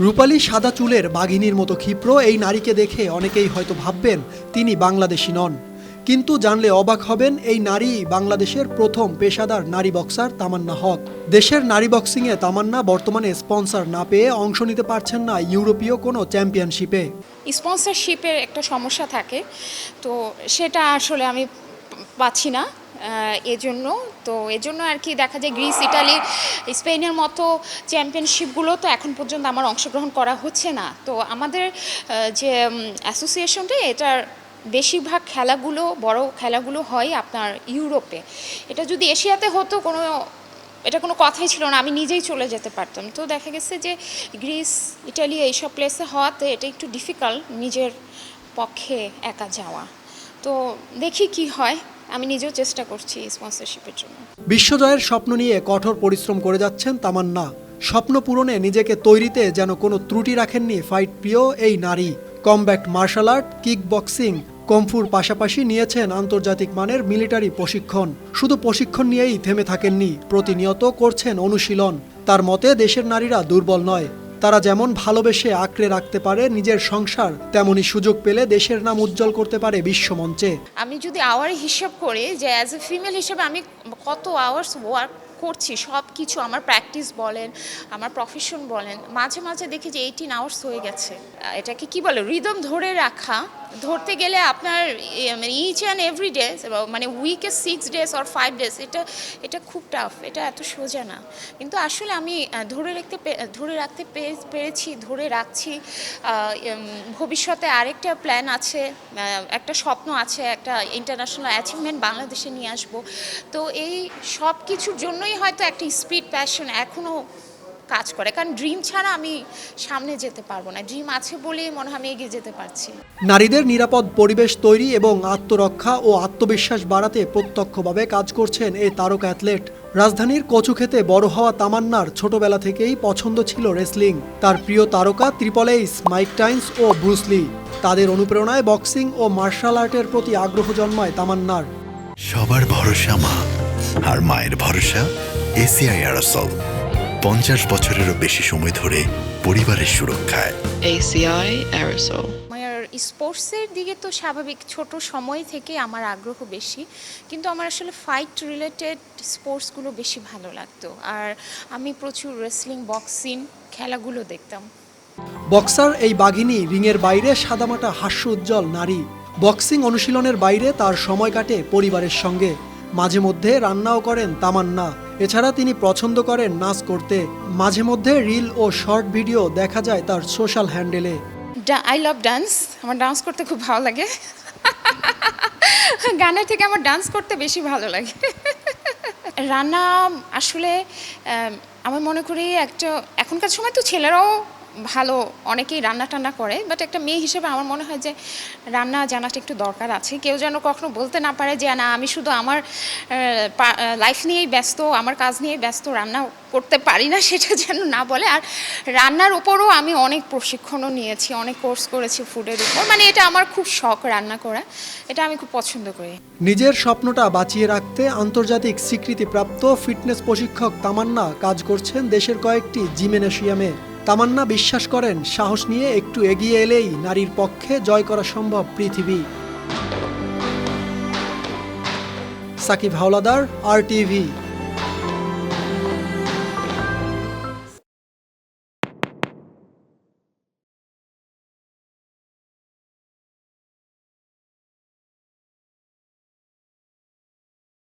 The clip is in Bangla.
রূপালী সাদা চুলের বাঘিনীর মতো ক্ষিপ্র এই নারীকে দেখে অনেকেই হয়তো ভাববেন তিনি বাংলাদেশি নন, কিন্তু জানলে অবাক হবেন এই নারী বাংলাদেশের প্রথম পেশাদার নারী বক্সার তামান্না হক। দেশের নারী বক্সিংয়ে তামান্না বর্তমানে স্পন্সর না পেয়ে অংশ নিতে পারছেন না ইউরোপীয় কোনো চ্যাম্পিয়নশিপে। স্পন্সরশিপের একটা সমস্যা থাকে, তো সেটা আসলে আমি পাচ্ছি না। এজন্য আর কি দেখা যায় গ্রিস, ইটালি, স্পেনের মতো চ্যাম্পিয়নশিপগুলো তো এখন পর্যন্ত আমার অংশগ্রহণ করা হচ্ছে না। তো আমাদের যে অ্যাসোসিয়েশনটা, এটার বেশিরভাগ খেলাগুলো, বড় খেলাগুলো হয় আপনার ইউরোপে। এটা যদি এশিয়াতে হতো এটা কোনো কথাই ছিল না, আমি নিজেই চলে যেতে পারতাম। তো দেখা গেছে যে গ্রিস, ইটালি এইসব প্লেসে হওয়াতে এটা একটু ডিফিকাল্ট নিজের পক্ষে একা যাওয়া। তো দেখি কি হয়, আমি নিজেও চেষ্টা করছি স্পন্সরশিপের জন্য। বিশ্বজয়ের স্বপ্ন নিয়ে কঠোর পরিশ্রম করে যাচ্ছেন তামান্না। স্বপ্ন পূরণে নিজেকে তৈরিতে যেন কোনো ত্রুটি রাখেননি ফাইট প্রিয় এই নারী। Combat martial art, kick boxing, কমফুর পাশাপাশি নিয়েছেন আন্তর্জাতিক মানের মিলিটারি প্রশিক্ষণ। শুধু প্রশিক্ষণ নিয়েই থেমে থাকেননি, প্রতিনিয়ত করছেন অনুশীলন। তার মতে দেশের নারীরা দুর্বল নয়, তারা যেমন ভালোবেসে আঁকড়ে রাখতে পারে নিজের সংসার, তেমনি সুযোগ পেলে দেশের নাম উজ্জ্বল করতে পারে বিশ্বমঞ্চে। আমি যদি আওয়ার হিসাব করি যে অ্যাজ এ ফিমেল হিসেবে আমি কত আওয়ার্স ওয়ার্ক করছি, সব কিছু আমার প্র্যাকটিস বলেন, আমার প্রফেশন বলেন, মাঝে মাঝে দেখি যে 18 আওয়ার্স হয়ে গেছে। এটাকে কি বলে, রিদম ধরতে গেলে আপনার ইচ অ্যান্ড এভরি ডে, মানে উইকে 6 ডেজ অর 5 ডেজ, এটা খুব টাফ, এটা এত সোজা না। কিন্তু আসলে আমি ধরে রাখতে পেরেছি, ধরে রাখছি। ভবিষ্যতে আরেকটা প্ল্যান আছে, একটা স্বপ্ন আছে, একটা ইন্টারন্যাশনাল অ্যাচিভমেন্ট বাংলাদেশে নিয়ে আসব। তো এই সব কিছুর জন্যই হয়তো একটা স্পিড প্যাশন এখনও কাজ করে, কারণ ড্রিম ছাড়া আমি সামনে যেতে পারবো না। ড্রিম আছে বলেই মনে হয় আমি এগিয়ে যেতে পারছি। নারীদের নিরাপদ পরিবেশ তৈরি এবং আত্মরক্ষা ও আত্মবিশ্বাস বাড়াতে প্রত্যক্ষভাবে কাজ করছেন এই তারকা অ্যাথলেট। রাজধানীর কচুক্ষেতে বড় হওয়া তামান্নার ছোটবেলা থেকেই পছন্দ ছিল রেসলিং। তার প্রিয় তারকা ট্রিপল এইচ, মাইক টাইন্স ও ব্রুসলি। তাদের অনুপ্রেরণায় বক্সিং ও মার্শাল আর্টের প্রতি আগ্রহ জন্মায় তামান্নার। সবার ভরসা মা, আর মায়ের ভরসা এসিআই অ্যারোসল। 50 বছরেরও বেশি সময় ধরে পরিবারের সুরক্ষায়। ACI Aerosol। আমার স্পোর্টসের দিকে তো স্বাভাবিক, ছোট সময় থেকে আমার আগ্রহ বেশি, কিন্তু আমার আসলে ফাইট রিলেটেড স্পোর্টসগুলো বেশি ভালো লাগতো। আর আমি প্রচুর রেসলিং, বক্সিং খেলাগুলো দেখতাম। বক্সার এই বাঘিনী রিংয়ের বাইরে সাদামাটা হাস্য উজ্জ্বল নারী। বক্সিং অনুশীলনের বাইরে তার সময় কাটে পরিবারের সঙ্গে। মাঝে মধ্যে রান্নাও করেন তামান্না। এছাড়া তিনি পছন্দ করেন নাচ করতে। মাঝে মধ্যে রিল ও শর্ট ভিডিও দেখা যায় তার সোশ্যাল হ্যান্ডেলে। আই লাভ ডান্স, আমার ডান্স করতে খুব ভালো লাগে। গানের থেকে আমার ডান্স করতে বেশি ভালো লাগে। রান্না আসলে আমি মনে করি এখনকার সময় তো ছেলেরাও ভালো, অনেকেই রান্না টান্না করে, বাট একটা মেয়ে হিসেবে আমার মনে হয় যে রান্না জানাটা একটু দরকার আছে। কেউ যেন কখনো বলতে না পারে যে না, আমি শুধু আমার লাইফ নিয়েই ব্যস্ত, আমার কাজ নিয়েই ব্যস্ত, রান্না করতে পারি না, সেটা যেন না বলে। আর রান্নার উপরও আমি অনেক প্রশিক্ষণও নিয়েছি, অনেক কোর্স করেছি ফুডের উপর। মানে এটা আমার খুব শখ, রান্না করা, এটা আমি খুব পছন্দ করি। নিজের স্বপ্নটা বাঁচিয়ে রাখতে আন্তর্জাতিক স্বীকৃতিপ্রাপ্ত ফিটনেস প্রশিক্ষক তামান্না কাজ করছেন দেশের কয়েকটি জিমনেশিয়ামে। তামান্না বিশ্বাস করেন সাহস নিয়ে একটু এগিয়ে এলেই নারীর পক্ষে জয় করা সম্ভব পৃথিবী। সাকিব হাওলাদার, RTV।